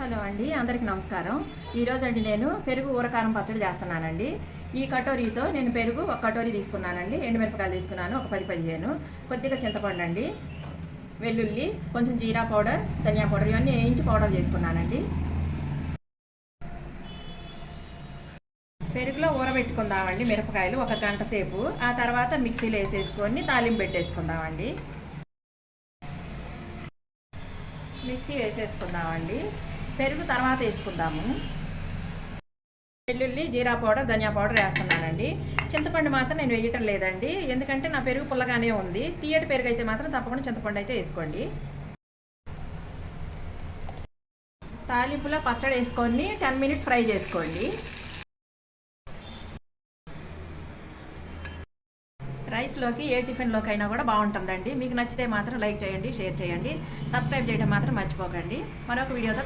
Hello అండి, అందరికి నమస్కారం. ఈరోజు అండి నేను పెరుగు ఊరకారం పచ్చడి చేస్తున్నానండి. ఈ కటోరీతో నేను పెరుగు ఒక కటోరీ తీసుకున్నానండి. ఎండుమిరపకాయలు తీసుకున్నాను ఒక 10-15, కొద్దిగా చింతపండు అండి, వెల్లుల్లి, కొంచెం జీరా పౌడర్, ధనియా పౌడర్, ఇవన్నీ వేయించి పౌడర్ చేసుకున్నానండి. పెరుగులో ఊరబెట్టుకుందామండి మిరపకాయలు ఒక గంట సేపు. ఆ తర్వాత మిక్సీలో వేసేసుకొని తాలింపు పెట్టేసుకుందామండి. మిక్సీ వేసేసుకుందామండి. పెరుగు తర్వాత వేసుకుందాము. వెల్లుల్లి, జీరా పౌడర్, ధనియా పౌడర్ వేస్తున్నానండి. చింతపండు మాత్రం నేను వేయటం లేదండి, ఎందుకంటే నా పెరుగు పుల్లగానే ఉంది. తీయటి పెరుగు అయితే మాత్రం తప్పకుండా చింతపండు అయితే వేసుకోండి. తాలింపులో పచ్చడి వేసుకొని 10 మినిట్స్ ఫ్రై చేసుకోండి. రైస్లోకి ఏ టిఫిన్లోకి అయినా కూడా బాగుంటుందండి. మీకు నచ్చితే మాత్రం లైక్ చేయండి, షేర్ చేయండి, సబ్స్క్రైబ్ చేయడం మాత్రం మర్చిపోకండి. మరొక వీడియోతో